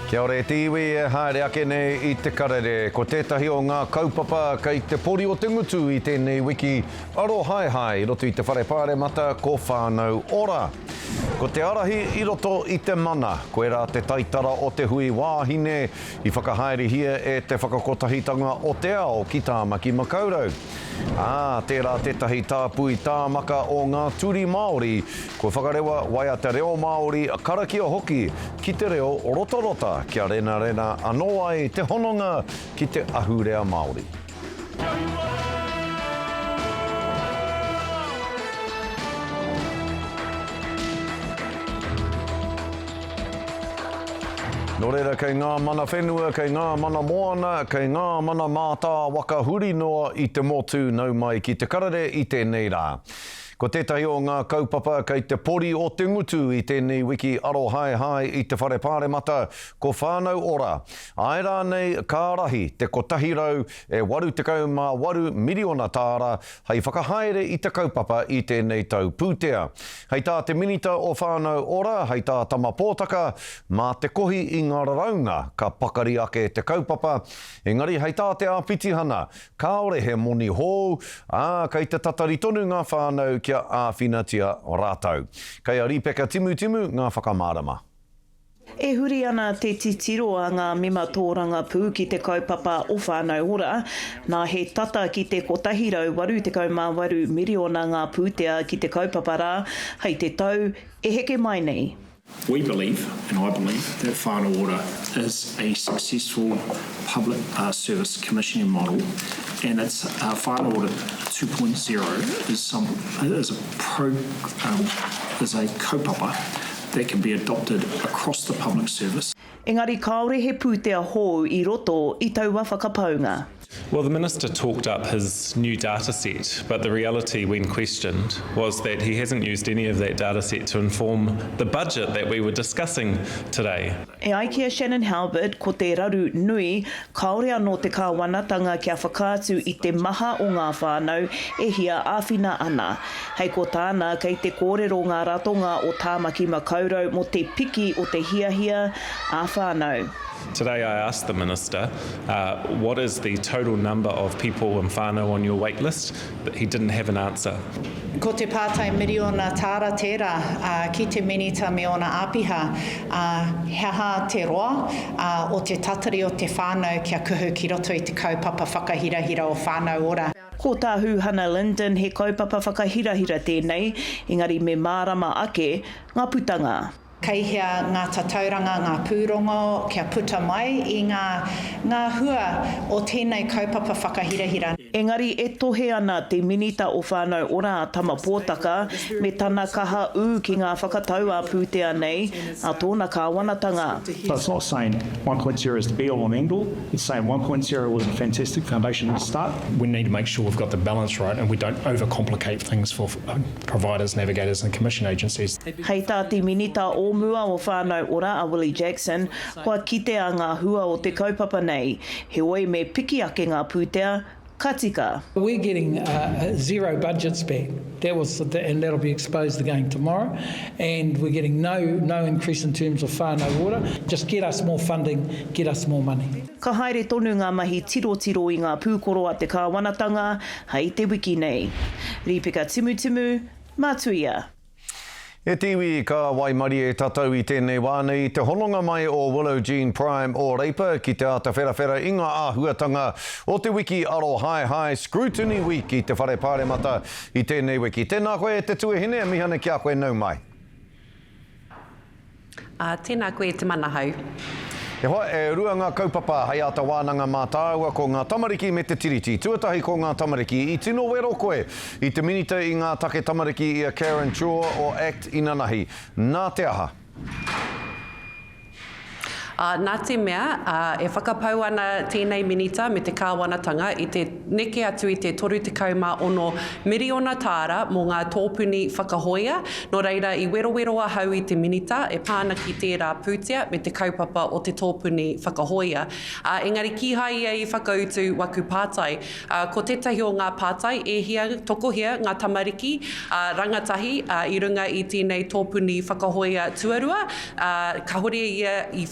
Kia ora te iwi e haere ake nei I te karere. Ko tētahi o ngā kaupapa kei te pori o te ngutu I tēnei wiki aro hai hai roto I te wharepāre mata ko Whānau Ora. Ko te arahi I roto I te mana, koe rā te taitara o te hui wāhine I whakahaere hia e te whakakotahitanga o te ao ki Tāmaki makaurau. Tērā tētahi tāpui tāmaka o ngā turi Māori, ko whakarewa waiata reo Māori a karakia hoki ki te reo rotorota kia rena anō ai te hononga ki te ahurea Māori. Nō reira, kei ngā mana whenua, kei ngā mana moana, kei ngā mana mataara waka huri noa I te motu nau mai ki te karere I tēnei rā. Ko tētahi o ngā kaupapa kei te pori o te ngutu I tēnei wiki aro hai hai I te wharepāre mata ko Whānau Ora. Ai rā nei ka rahi te kotahirau e 88 miliona tāra hei whakahaere I te kaupapa I tēnei tau pūtea. Hei tā te minita o Whānau Ora, hei tā tamapōtaka, mā te kohi I ngā raraunga ka pakari ake te kaupapa. Engari hei tā te āpitihana, kāore he moni hou, kei te tatari tonu ngā whānau kia āwhinatia rātau. Kei a ripeka timu ngā whakamārama. E huri ana te titiro a ngā mema tōranga pū ki te kaupapa o Whānau Ora, nā he tata ki te kotahirau 88 miliona ngā pūtea ki te kaupapa rā, hei te tau e heke mai nei. We believe, and I believe, that Whānau Ora is a successful public service commissioning model, and it's Whānau Ora 2.0 is a kaupapa that can be adopted across the public service. Engari kāore he pūtea hou I roto I taua whakapaunga. Well, the Minister talked up his new data set, but the reality when questioned was that he hasn't used any of that data set to inform the budget that we were discussing today. E ai kia Shannon Halbert, ko te raru nui, kaore anō te kāwanatanga kia whakaatu I te maha o ngā whānau e hia āwhina ana. Hei ko tāna kei te kōrero ngā ratonga o Tāmaki makaurau mo te piki o te hiahia a whānau. Today I asked the Minister, what is the total number of people in Whānau on your wait list? But he didn't have an answer. Ko te pātai miliona tāra tērā ki te minita me ona āpiha, heha te roa o te tatari o te whānau kia kuhu ki roto I te kaupapa whakahirahira o Whānau Ora. Ko tāhu Hannah Linden he kaupapa whakahirahira tēnei, engari me mārama ake ngā putanga. Kei hea ngā tatauranga, ngā pūrongo, kia puta mai I ngā hua o tēnei kaupapa whakahirahira. Engari e tohe ana te minita o Whānau Ora a tamapōtaka me tana kaha ū ki ngā whakataua pūtea nei a tōna kāwanatanga. So it's not saying 1.0 is the be-all and end-all. It's saying 1.0 was a fantastic foundation to start. We need to make sure we've got the balance right and we don't overcomplicate things for providers, navigators and commission agencies. Hei tā te minita o mua o Whānau Ora a Willie Jackson, kua kite a ngā hua o te kaupapa nei, he oi me piki ake ngā pūtea, katika. We're getting zero budgets back. And that'll be exposed again tomorrow. And we're getting no increase in terms of Whānau Ora. Just get us more funding, get us more money. Ka haere tonu ngā mahi tiro I ngā pūkoro a te kāwanatanga, hei te wiki nei. Ripeka timu, mātuia. E tiwi ka waimari e tatau I tēnei wānei te hononga mai o Willow Jean Prime o Reipa ki te ata whera I ngā āhuatanga o te wiki aro hai Scrutiny Week I te wharepāre mata I tēnei wiki. Tēnā koe te tuahine e mihana kia koe nau mai. Tēnā koe te manahau. E hoa, e rua ngā kaupapa hei ata wānanga mātāua ko ngā tamariki me te tiriti. Tuatahi ko ngā tamariki I tino wero koe I te minita I ngā take tamariki I a Karen Chua o Act Inanahi. Nā te aha. Nā te mea, e whakapau ana tēnei minita me te kāwanatanga I te neke atu I te 36 miliona tāra mō ngā tōpuni whakahoia. Nō reira, I wero ahau I te minita, e pāna ki tērā pūtea me te kaupapa o te tōpuni whakahoia. Engari ki hai I whakautu waku pātai. Ko tētahi o ngā pātai, e hia, toko hia, ngā tamariki, rangatahi, I runga I tēnei tōpuni whakahoia tuarua. Ka hore ia I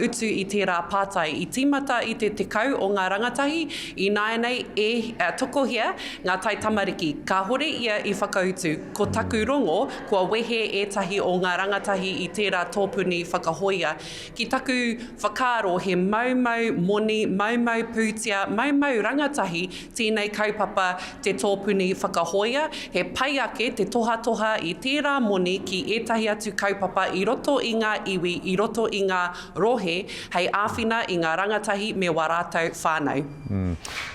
utu i tērā pātai i tīmata i te tekau o ngā rangatahi, i nāianei tokohia ngā tai tamariki. Ka hore ia i whakautu, ko taku rongo, kua wehe ētahi o ngā rangatahi i tērā tōpuni whakahoia. Ki taku whakaaro he maumau moni, maumau pūtia, maumau rangatahi, tēnei kaupapa te tōpuni whakahoia, he pai ake te toha i tērā moni ki ētahi atu kaupapa i roto i ngā iwi, i roto i ngā rohe, hei āwhina i ngā rangatahi me wā rātou whānau.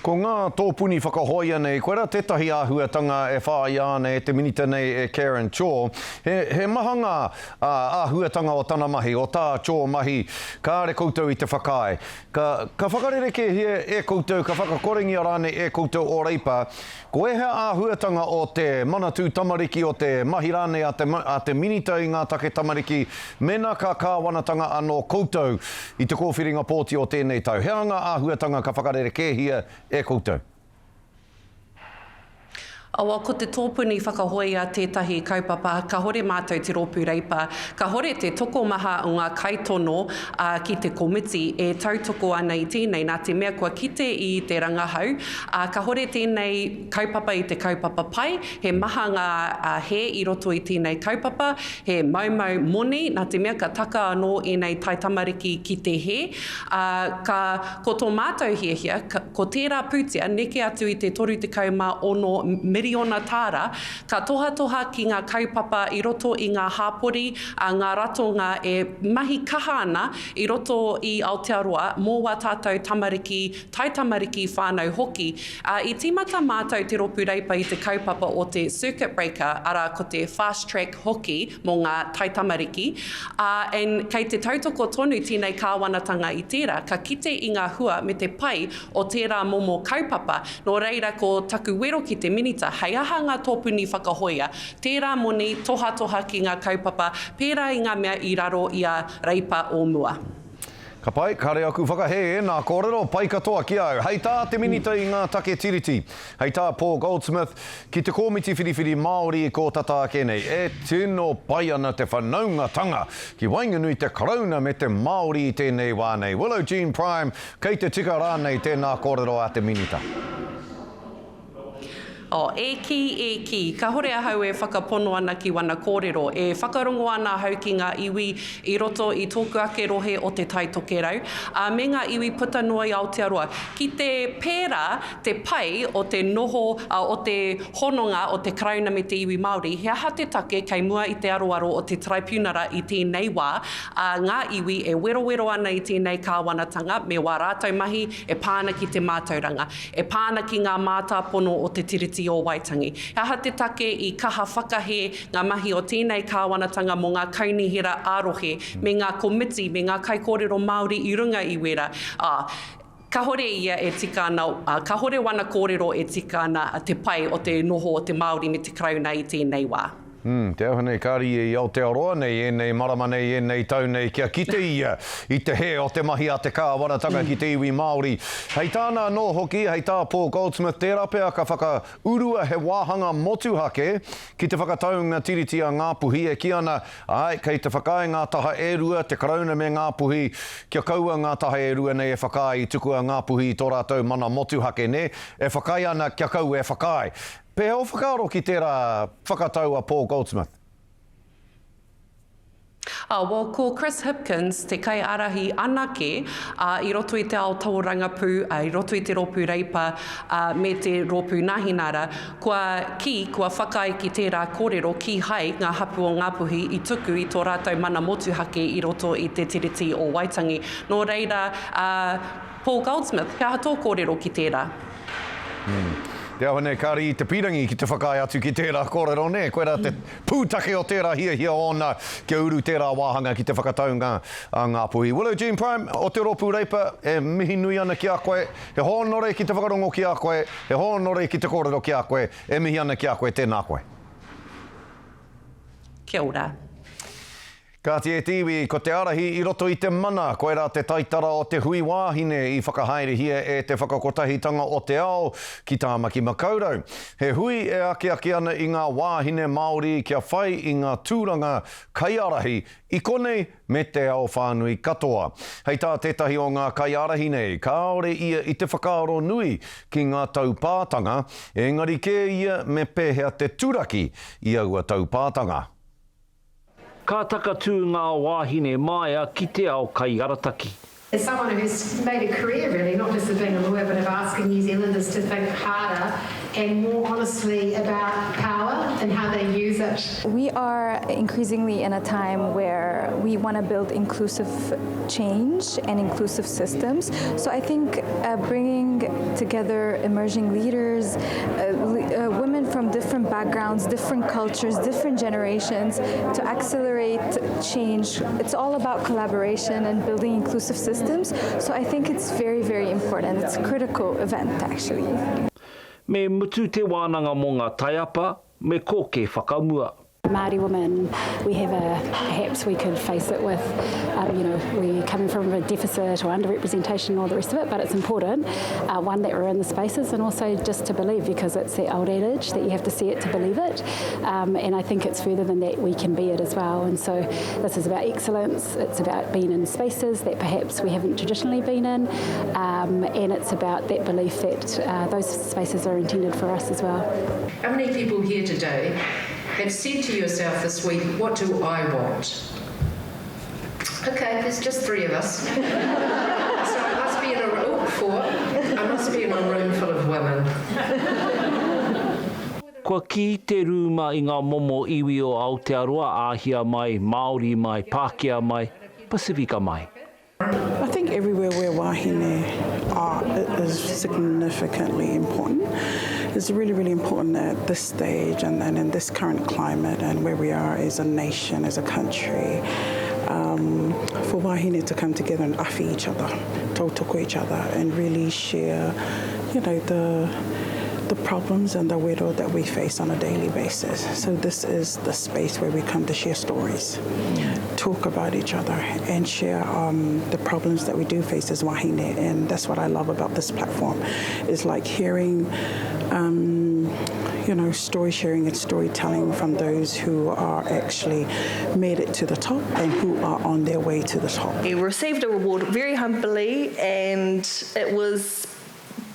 Ko ngā tōpuni whakahoia nei, koe rā tētahi āhuatanga e whāia nei, te minita nei e Karen Chaw, he mahanga āhuatanga o tana mahi, o tā Chaw mahi, ka are koutou i te whakae. Ka whakarereke hie e koutou, ka whakakorengia rāne e koutou o reipa, ko e hea āhuatanga o te manatū tamariki o te mahi rāne a te minita i ngā take tamariki, mena ka kāwanatanga anō koutou i te kōwhiringa pōti o tēnei tau. Hea ngā āhuatanga ka whakarereke hie e koutou. Awa, ko te tōpuni whakahoia tētahi kaupapa, ka hore mātou te rōpū reipa, ka hore te toko maha o ngā kaitono ki te komiti e tautoko ana i tēnei, nā te mea kua kite i te rangahau, ka hore tēnei kaupapa i te kaupapa pai, he maha ngā he i roto i tēnei kaupapa, he maumau moni, nā te mea ka taka anō i nei tai tamariki ki te he, ko tō mātou hia, ko tērā pūtia, neke atu i te toru te kauma ono miriona tāra, ka toha ki ngā kaupapa i roto i ngā hāpori, ngā ratonga e mahi kaha ana i roto i Aotearoa mō wā tātou tamariki, tai tamariki whānau hoki. I tīmata mātou te ropu reipa i te kaupapa o te circuit breaker, ara ko te fast track hoki mō ngā tai tamariki, kei te tautoko tonu tēnei kāwanatanga i tērā, ka kite i ngā hua me te pai o tērā momo kaupapa, no reira ko taku wero ki te minita, hei aha ngā tōpuni whakahoia, tērā moni toha ki ngā kaupapa, pērā i ngā mea i raro i a reipa o mua. Ka pai, kare aku whakahe, nā kōrero, pai katoa ki au. Hei tā te minita i ngā take tiriti. Hei tā Paul Goldsmith, ki te kōmiti whiriwhiri Māori i kō tata ake nei. E tino pai ana te whanaunga tanga, ki wainganui te karauna me te Māori i tēnei wānei. Willow Jean Prime, kei te tika rānei tēnā kōrero a te minita. E ki, ka hore ahau e whakapono ana ki wana kōrero, e whakarongo ana hau ki ngā iwi i roto i tōku ake rohe o te tai tokerau, me ngā iwi puta noa i Aotearoa. Ki te pērā, te pai o te noho, o te hononga o te karauna me te iwi Māori, he aha te take kei mua i te aroaro o te traipūnara i tēnei wā, ngā iwi e wero ana i tēnei kāwanatanga, me wā rātou mahi e pāna ki te mātauranga, e pāna ki ngā mātāpono o te tiriti o Waitangi. He aha te take i kaha whakahe ngā mahi o tēnei kāwanatanga mō ngā kaunihira ārohe, me ngā komiti, me ngā kai kōrero Māori i runga i wera. Ka hore ia e tika ana, ka hore wana kōrero e tika ana te pai o te noho o te Māori me te karauna i tēnei wā. Te au nei kāri i Aotearoa nei, nei marama nei, nei tau nei, kia kite ia i te he o te mahi a te kāwanatanga ki te iwi Māori. Hei tāna no hoki, hei tā Paul Goldsmith, tērā pēa ka whakaurua he wāhanga motuhake ki te whakataunga tiriti a Ngāpuhi e ki ana, kei te whakae ngā taha e rua, te karauna me Ngāpuhi, kia kaua ngā taha e rua nei e whakae i tuku a Ngāpuhi i tō rātou mana motuhake ne, e whakae ana kia kaua e whakae. Pea o whakaaro ki tērā whakatau a Paul Goldsmith? Well, ko Chris Hipkins, te kai arahi anake, i roto i te Aotearoa rangapū, i roto i te rōpū reipa, me te rōpū nahinara, kua whakai ki tērā kōrero ki hai ngā hapu o Ngāpuhi i tuku i tō rātou mana motuhake i roto i te tiriti o Waitangi. Nō reira, Paul Goldsmith, kia hato kōrero ki tērā? Te awa nei, kāri i te pirangi ki te whakae atu ki tērā kōrero ne, koe rā te pūtake o tērā hia ona kia uru tērā wāhanga ki te whakataunga a Ngāpuhi. Willow Jean Prime, o te rōpū reipa, e mihi nui ana ki a koe, he hōnore ki te whakarongo ki a koe, he hōnore ki te kōrero ki a koe, e mihi ana ki a koe, tēnā koe. Kia ora. Ka te tiwi, ko te arahi I roto I te mana, koe rā te taitara o te hui wāhine I whakahaere hia e te whakakotahitanga o te ao ki Tāmaki makaurau. He hui e ake ana I ngā wāhine Māori kia whai I ngā tūranga kaiarahi I konei me te ao whānui katoa. Hei tā tētahi o ngā kaiarahi nei, kāore ia I te whakaaro nui ki ngā taupātanga, engari kē ia me pēhea te turaki I aua taupātanga. Ka takatū ngā wāhine māia ki te ao kai arataki. As someone who's made a career really, not just of being a lawyer, but of asking New Zealanders to think harder and more honestly about power and how they use it. We are increasingly in a time where we want to build inclusive change and inclusive systems. So I think bringing together emerging leaders, women from different backgrounds, different cultures, different generations to accelerate change. It's all about collaboration and building inclusive systems. So I think it's very, very important. It's a critical event, actually. Me mutu te wānanga mō ngā taiapa, me kōke whakamua. Māori women, we have perhaps we could face it with, we're coming from a deficit or underrepresentation and all the rest of it, but it's important, one, that we're in the spaces and also just to believe, because it's the old adage that you have to see it to believe it, and I think it's further than that, we can be it as well, and so this is about excellence, it's about being in spaces that perhaps we haven't traditionally been in, and it's about that belief that those spaces are intended for us as well. How many people here today have said to yourself this week, what do I want? Okay, there's just 3 of us. So I must be in a room, 4. I must be in a room full of women. Kua ki te rūma I ngā momo iwi o Aotearoa, Āhia mai, Māori mai, Pākehā mai, Pasifika mai. I think everywhere where wāhine are is significantly important. It's really, really important at this stage and in this current climate and where we are as a nation, as a country, for wāhine to come together and awhi each other, tautoko each other, and really share, the problems and the wero that we face on a daily basis. So this is the space where we come to share stories, talk about each other, and share the problems that we do face as wāhine. And that's what I love about this platform, is like hearing story sharing and storytelling from those who are actually made it to the top and who are on their way to the top. We received a reward very humbly, and it was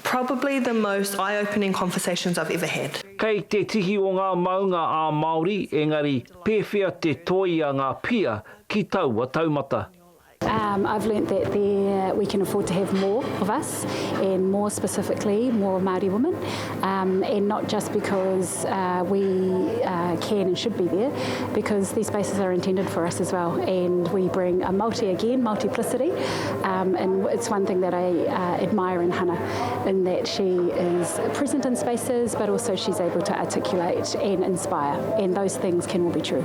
probably the most eye-opening conversations I've ever had. Kei te tihi o ngā maunga a Māori, engari pēwhia te toia ngā pia ki taua taumata. I've learnt that we can afford to have more of us, and more specifically, more Māori women, and not just because we can and should be there, because these spaces are intended for us as well, and we bring a multiplicity, and it's one thing that I admire in Hana, in that she is present in spaces, but also she's able to articulate and inspire, and those things can all be true.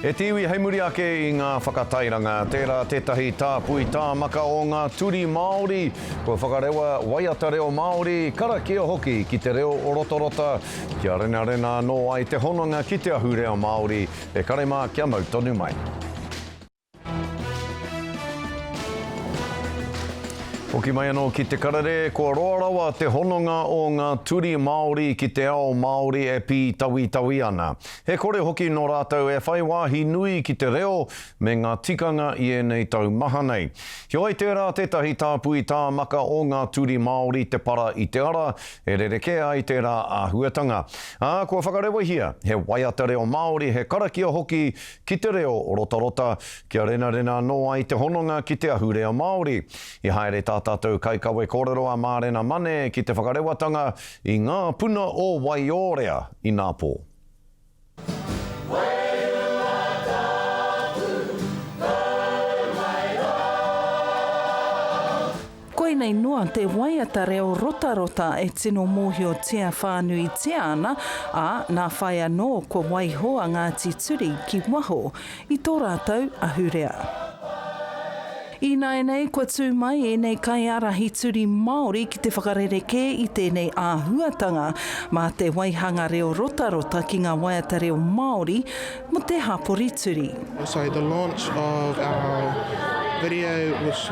E tiwi hei muri ake I ngā whakatairanga, tērā tētahi tāpui tāmaka o ngā turi Māori, ko whakarewa waiata reo Māori, karakia hoki ki te reo o rotorota, kia rena no ai te hononga ki te ahu reo Māori, e karema kia mau tonu mai. Hoki mai anō ki te karere, ko roarawa te hononga o ngā turi Māori ki te ao Māori e pi tawi ana. He kore hoki no rātou e whai wāhi nui ki te reo me ngā tikanga I nei tau maha nei. Hioi tērā tētahi tāpui tāmaka o ngā turi Māori te para I te ara, e rereke ai tērā āhuatanga. Kua whakarewa hia, he waiata reo Māori, he karakia hoki ki te reo o rotarota, kia rena no ai te hononga ki te ahu reo Māori. I haere tātou kaikawe kōrero a mārena mane ki te whakarewatanga I ngā puna o Waiora I ngā pō. Koinei noa te waiata reo rotarota e tino mōhio tea whānui tea ana, a nā whai anō ko waihoa ngā tituri ki waho I tō rātou ahurea. I nai nei kua tū mai e nei kaiarahi turi Māori ki te whakarereke i tēnei āhuatanga mā te Wāhanga reo rotarota ki ngā waiata reo Māori mo te hapori turi. So the launch of our video, which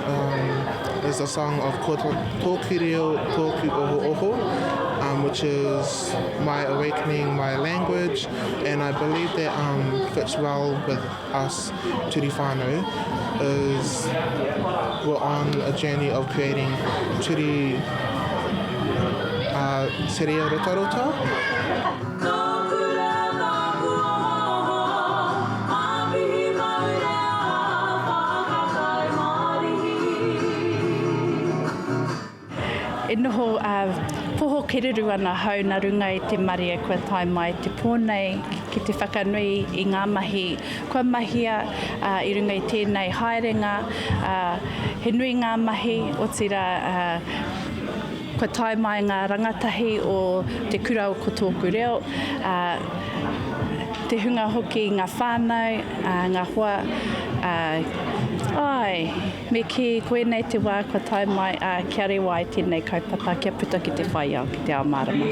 is a song of Tōki Reo Tōki Oho Oho, which is my awakening, my language, and I believe that fits well with us turi whānau, is we're on a journey of creating turi te reo rotarota. E noho poho kereru ana hau na runga i te mari e kua tai mai te pōnei ki te whakanui i ngā mahi. Kua mahia i runga i tēnei haerenga, he nui ngā mahi o tira kua tai mai ngā rangatahi o te kurau ko tōku reo, te hunga hoki ngā whānau, ngā hoa, ai, me ki koe nei te wā kua tai mai kia rewa i tēnei kaupapa kia puta ki te whaiau ki te ao marama.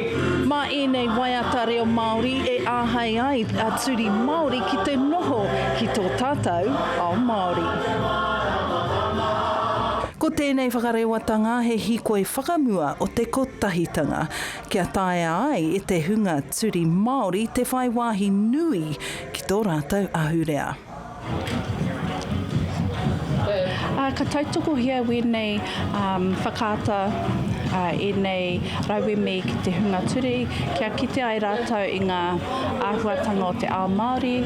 Mā ēnei waiata reo Māori e āhei ai a turi Māori ki te noho ki tō tātou ao Māori. Ko tēnei whakarewatanga he hiko e whakamua o te kotahitanga. Kia tae ai e te hunga turi Māori te whaiwahi nui ki tō rātou ahurea. Ka tautoko hia Wenerei whakaata e nei rauwe me ki te hunga turi, kia kite ai rātou i ngā āhuatanga o te ao Māori.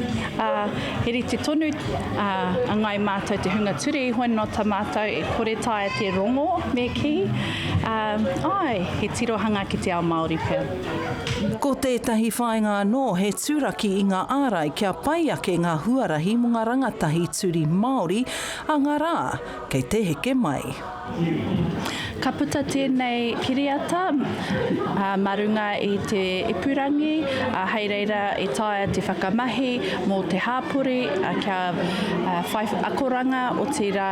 He rite tonu a ngai mātou te hunga turi, hoi no ta mātou e kore tae te rongo me ki. Ai, he tirohanga ki te ao Māori pia. Ko tētahi whainga anō, he tūraki i ngā ārai kia pai ake ngā huarahi mo ngā rangatahi turi Māori a ngā rā, kei te heke mai. Ka puta tēnei kiriata, marunga i te ipurangi, hei reira i taia te whakamahi mō te hāpuri, kia whai akoranga o tira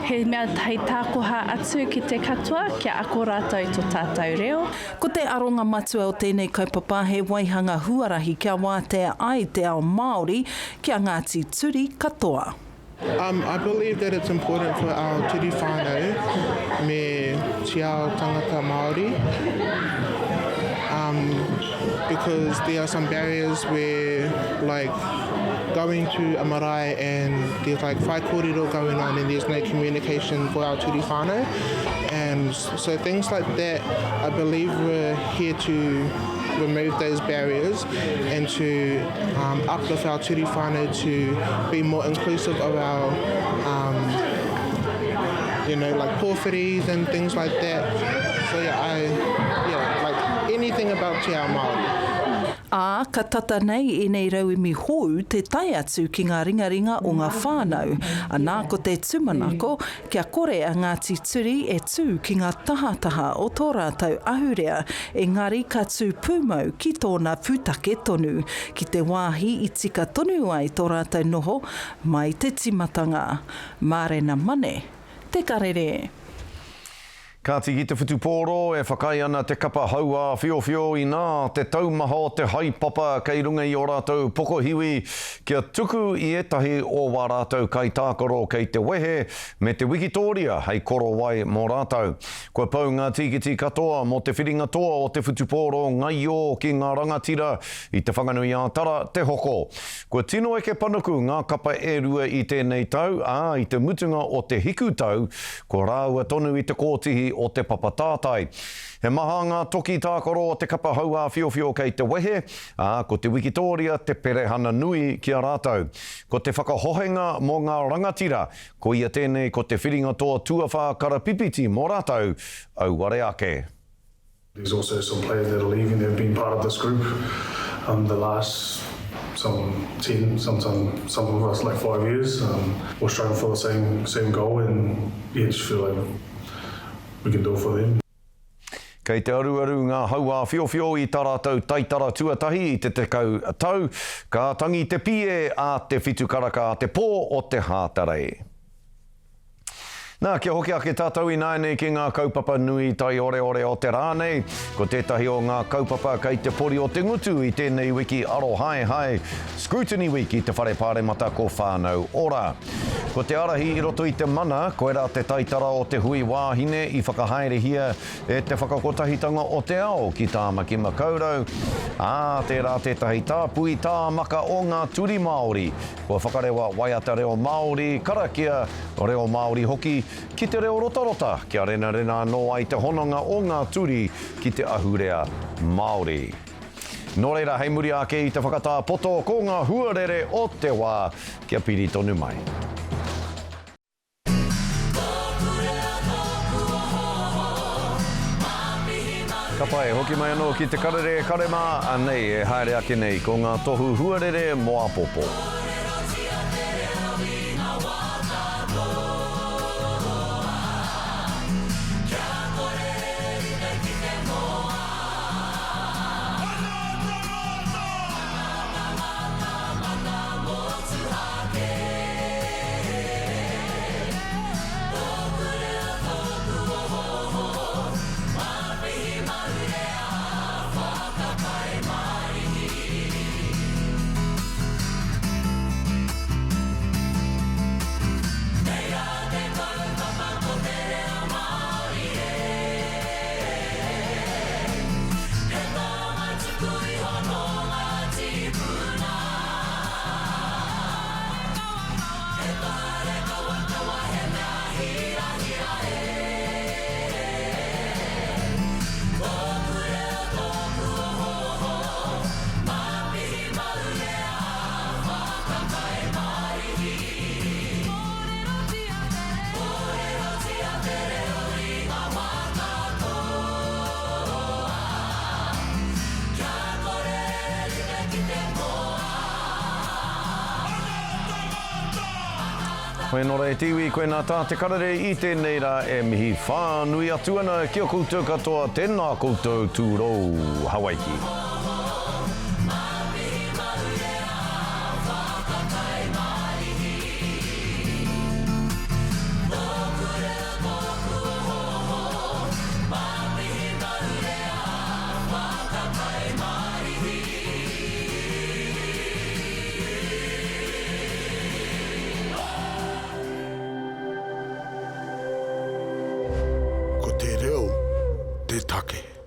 he mea hei tākoha atu ki te katoa, kia ako rātou i tō tātou reo. Ko te aronga matua o tēnei kaupapa he waihanga huarahi kia wātea ai te ao Māori kia Ngāti turi katoa. I believe that it's important for our turi whānau me te ao tangata Māori because there are some barriers where like going to a marae and there's like whai kōrero going on and there's no communication for our turi whānau, and so things like that I believe we're here to remove those barriers and to uplift our turi whānau to be more inclusive of our like pōwhiris and things like that. So like anything about te ao Māori. Ka tata nei e nei rau mi hou te tai atu ki ngā ringaringa o ngā whānau. Nā ko te tumanako, kia kore a Ngāti turi e tū ki ngā tahataha o tō rātou ahurea, engari ka tū pūmau ki tōna pūtake tonu, ki te wāhi i tika tonu ai tō rātou noho, mai te timatanga. Mārena mane, te karere. Ka tiki te whutupōro e whakai ana te kapa haua whiowhio i nā te taumaha o te haipapa kei runga i o rātou pokohiwi kia tuku i etahi o wā rātou kai tākoro kei te wehe me te Wikitoria hei koro wai mō rātou. Koe pau ngā tīkiti katoa mo te whiringa toa o te whutupōro ngai o ki ngā rangatira i te whanganui ātara te hoko. Koe tino eke panuku ngā kapa e rua i tēnei tau, i te mutunga o te hiku tau, ko rāua tonu i te kōtihi o te papatātai. He maha ngā toki tākoro o te kapa haua whiowhio kei te wehe, ko te Wikitoria te perehana nui ki a rātou. Ko te whakahohenga mō ngā rangatira, ko ia tēnei ko te whiringa toa tuawha karapipiti mō rātou, au ware ake. There's also some players that are leaving that have been part of this group the last some 10, sometimes some of us like 5 years. We're striving for the same goal and just feel like we can do it for them. Kei te aruaru ngā haua whiowhio i tā rātou taitara tuatahi i te tekau tau, ka tangi te pie a te whitukaraka a te pō o te hātarei. Nā, kia hoki ake tātou I nei ki ngā kaupapa nui tai ore o te rānei. Ko tētahi o ngā kaupapa kei te pori o te ngutu I tēnei wiki aro hai. Scrutiny Week I te whare pāremata ko Whānau Ora. Ko te arahi I roto I te mana, koe rā te taitara o te hui wāhine I whakahaere hia e te whakakotahitanga o te ao ki Tāmaki makaurau. Tērā tētahi tāpui tāmaka o ngā turi Māori. Kua whakarewa waiata reo Māori, karakia o reo Māori hoki, ki te reo rota, kia rena no ai te hononga o ngā turi ki te ahurea Māori. Nō reira, hei muri ake I te whakatā poto ko ngā huarere o te wā, kia piri tonu mai. Ka pai, hoki mai anō ki te karere karema, Anei e haere ake nei ko ngā tohu huarere moa popo. Wenerei tiwi koe nā tā te karere I tēnei rā e mihi whānui atu ana kia koutou katoa tēnā koutou tūrou Hawaii. Ko te reo, te take.